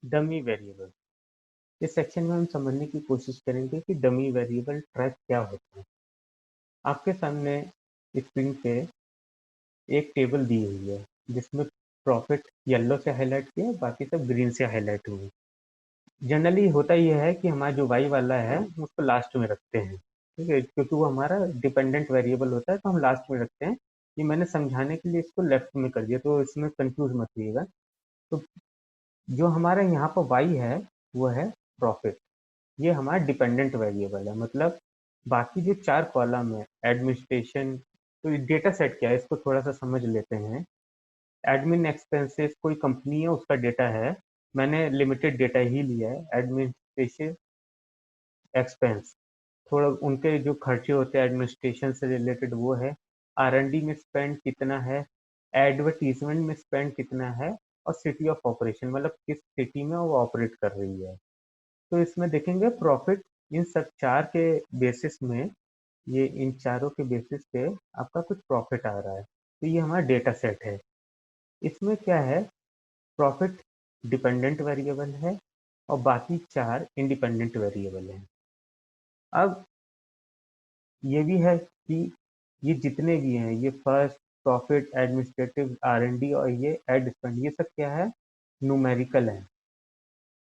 Dummy variable. इस section में हम समझने की कोशिश करेंगे कि डमी वेरिएबल ट्रैक क्या होता है। आपके सामने स्क्रीन पे एक टेबल दी हुई है जिसमें प्रॉफिट येलो से हाईलाइट किया, बाकी सब ग्रीन से हाईलाइट हुए। जनरली होता यह है कि हमारा जो वाई वाला है उसको लास्ट में रखते हैं, ठीक है, क्योंकि वो हमारा डिपेंडेंट वेरिएबल होता है तो हम लास्ट में रखते हैं। ये मैंने समझाने के लिए इसको लेफ्ट में कर दिया, तो इसमें कंफ्यूज मत होइएगा। तो जो हमारा यहाँ पर वाई है वो है प्रॉफिट। ये हमारा डिपेंडेंट वेरिएबल है, मतलब बाकी जो 4 कॉलम है एडमिनिस्ट्रेशन। तो डेटा सेट क्या है इसको थोड़ा सा समझ लेते हैं। एडमिन एक्सपेंसेस कोई कंपनी है उसका डेटा है, मैंने लिमिटेड डेटा ही लिया है। एडमिनिस्ट्रेशन एक्सपेंस थोड़ा उनके जो खर्चे होते हैं एडमिनिस्ट्रेशन से रिलेटेड वो है। R&D में स्पेंड कितना है, एडवर्टीजमेंट में स्पेंड कितना है, और सिटी ऑफ ऑपरेशन मतलब किस सिटी में वो ऑपरेट कर रही है। तो इसमें देखेंगे प्रॉफिट इन सब 4 के बेसिस में, ये इन चारों के बेसिस पे आपका कुछ प्रॉफिट आ रहा है। तो ये हमारा डेटा सेट है। इसमें क्या है, प्रॉफिट डिपेंडेंट वेरिएबल है और बाकी 4 इंडिपेंडेंट वेरिएबल हैं। अब ये भी है कि ये जितने भी हैं, ये फर्स्ट, प्रॉफिट, एडमिनिस्ट्रेटिव, R&D और ये एड स्पेंड, ये सब क्या है, न्यूमेरिकल है,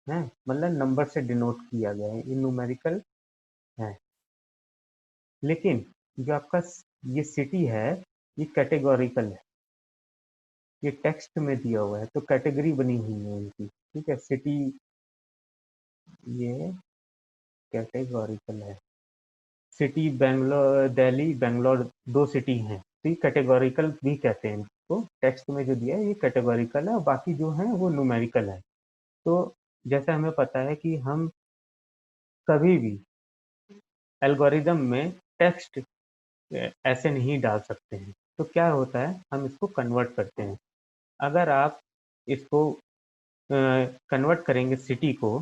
मतलब नंबर से डिनोट किया गया है, ये न्यूमेरिकल है। लेकिन जो आपका ये सिटी है ये कैटेगोरिकल है, ये टेक्स्ट में दिया हुआ है तो कैटेगरी बनी हुई है इनकी, ठीक है। सिटी ये कैटेगोरिकल है। सिटी बेंगलोर, दिल्ली बेंगलोर 2 सिटी हैं तो ये कैटेगोरिकल भी कहते हैं इनको। टेक्स्ट में जो दिया है ये कैटेगोरिकल है और बाकी जो है वो न्यूमेरिकल है। तो जैसे हमें पता है कि हम कभी भी एल्गोरिदम में टेक्स्ट ऐसे नहीं डाल सकते हैं, तो क्या होता है हम इसको कन्वर्ट करते हैं। अगर आप इसको कन्वर्ट करेंगे सिटी को,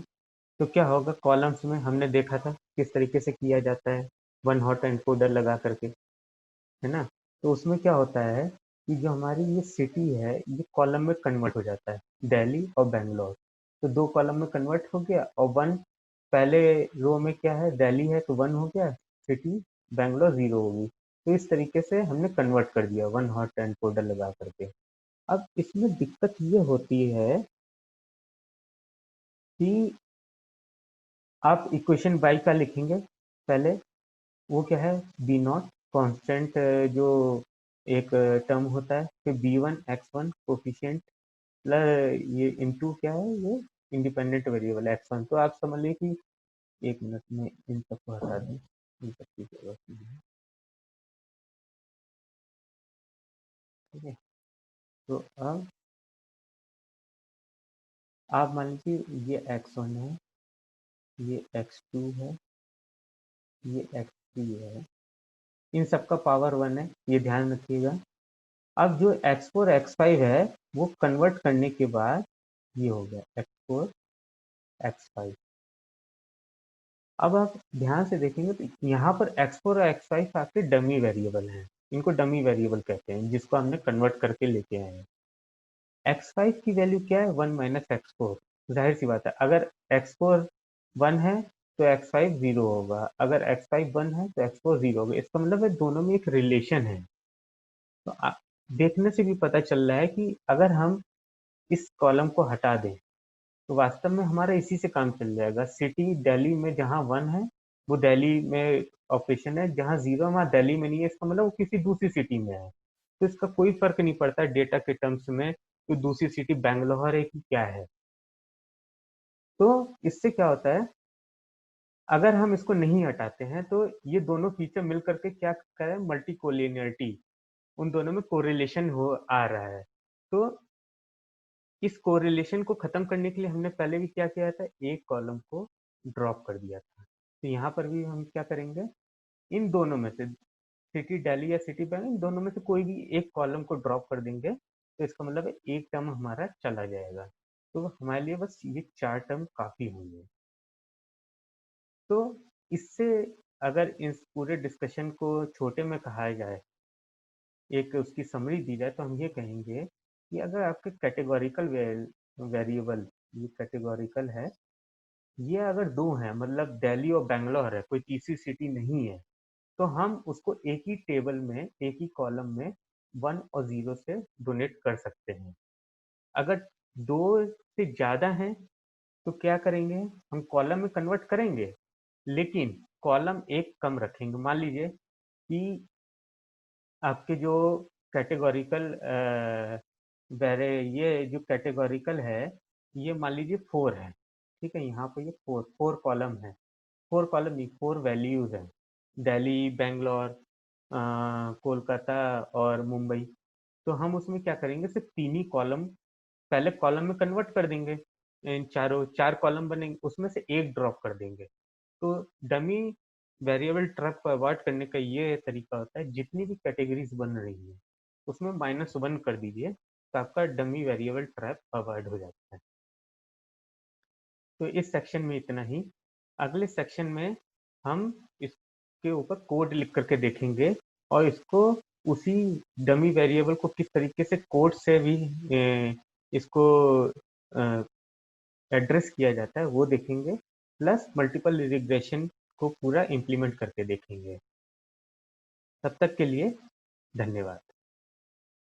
तो क्या होगा, कॉलम्स में हमने देखा था किस तरीके से किया जाता है, वन हॉट एनकोडर लगा करके, है ना। तो उसमें क्या होता है कि जो हमारी ये सिटी है ये कॉलम में कन्वर्ट हो जाता है, दिल्ली और बेंगलोर। तो 2 कॉलम में कन्वर्ट हो गया और वन पहले रो में क्या है, दिल्ली है तो 1 हो गया, सिटी बेंगलोर 0 होगी। तो इस तरीके से हमने कन्वर्ट कर दिया वन हॉट एनकोडर लगा करके। अब इसमें दिक्कत ये होती है कि आप इक्वेशन बाई का लिखेंगे पहले, वो क्या है, बी नॉट कॉन्स्टेंट जो एक टर्म होता है, फिर B1 X1 कोफिशिएंट प्लस ये इनटू क्या है, ये इंडिपेंडेंट वेरिएबल X1। तो आप समझ लीजिए कि एक मिनट में इन सबको हटा दें, इन सब की जरूरत नहीं है, ठीक है। तो अब आप मान लीजिए ये X1 है, ये X2 है, ये X3 है, इन सबका पावर 1 है, ये ध्यान रखिएगा। अब जो X4 X5 है वो कन्वर्ट करने के बाद ये हो गया X4 X5। अब आप ध्यान से देखेंगे तो यहाँ पर X4 और X5 आपके डमी वेरिएबल हैं, इनको डमी वेरिएबल कहते हैं जिसको हमने कन्वर्ट करके लेके आए हैं। X5 की वैल्यू क्या है, 1 माइनस X4। जाहिर सी बात है, अगर X4 1 है तो X5 0 होगा, अगर X5 1 है तो X4 0 होगा। इसका मतलब है दोनों में एक रिलेशन है। तो देखने से भी पता चल रहा है कि अगर हम इस कॉलम को हटा दें तो वास्तव में हमारा इसी से काम चल जाएगा। सिटी दिल्ली में जहाँ 1 है वो दिल्ली में ऑपरेशन है, जहाँ 0 है वहाँ दिल्ली में नहीं है, इसका मतलब वो किसी दूसरी सिटी में है। तो इसका कोई फर्क नहीं पड़ता डेटा के टर्म्स में कि दूसरी सिटी बैंगलोर है कि क्या है। तो इससे क्या होता है, अगर हम इसको नहीं हटाते हैं तो ये दोनों फीचर मिल करके क्या करें, मल्टी कोलिनियरिटी, उन दोनों में कोरिलेशन हो आ रहा है। तो इस कोरिलेशन को खत्म करने के लिए हमने पहले भी क्या किया था, एक कॉलम को ड्रॉप कर दिया था। तो यहाँ पर भी हम क्या करेंगे, इन दोनों में से सिटी दिल्ली या सिटी बैंक, इन दोनों में से कोई भी एक कॉलम को ड्रॉप कर देंगे तो इसका मतलब है एक टर्म हमारा चला जाएगा। तो हमारे लिए बस ये 4 टर्म काफी होंगे। तो इससे अगर इस पूरे डिस्कशन को छोटे में कहा जाए, एक उसकी समरी दी जाए, तो हम ये कहेंगे कि अगर आपके कैटेगोरिकल वेरिएबल ये कैटेगोरिकल है। ये अगर 2 हैं मतलब दिल्ली और बैंगलोर है, कोई तीसरी सिटी नहीं है, तो हम उसको एक ही टेबल में, एक ही कॉलम में 1 और 0 से डोनेट कर सकते हैं। अगर 2 से ज़्यादा हैं, तो क्या करेंगे, हम कॉलम में कन्वर्ट करेंगे, लेकिन कॉलम एक कम रखेंगे। मान लीजिए कि आपके जो कैटेगोरिकल वेरे ये जो कैटेगोरिकल है, ये मान लीजिए 4 है, ठीक है? यहाँ पे ये 4 कॉलम है, 4 कॉलम नहीं, 4 वैल्यूज़ हैं, दिल्ली, बैंगलोर, कोलकाता और मुंबई। तो हम उसमें क्या करेंगे, सिर्फ 3 ही कॉलम पहले कॉलम में कन्वर्ट कर देंगे। इन चारों 4 कॉलम बनेंगे, उसमें से एक ड्रॉप कर देंगे। तो डमी वेरिएबल ट्रैप को अवॉइड करने का ये तरीका होता है, जितनी भी कैटेगरीज बन रही है उसमें -1 कर दीजिए, तो आपका डमी वेरिएबल ट्रैप अवॉइड हो जाता है। तो इस सेक्शन में इतना ही। अगले सेक्शन में हम इसके ऊपर कोड लिख करके देखेंगे और इसको उसी डमी वेरिएबल को किस तरीके से कोड से भी इसको एड्रेस किया जाता है वो देखेंगे, प्लस मल्टीपल रिग्रेशन को पूरा इम्प्लीमेंट करके देखेंगे। तब तक के लिए धन्यवाद।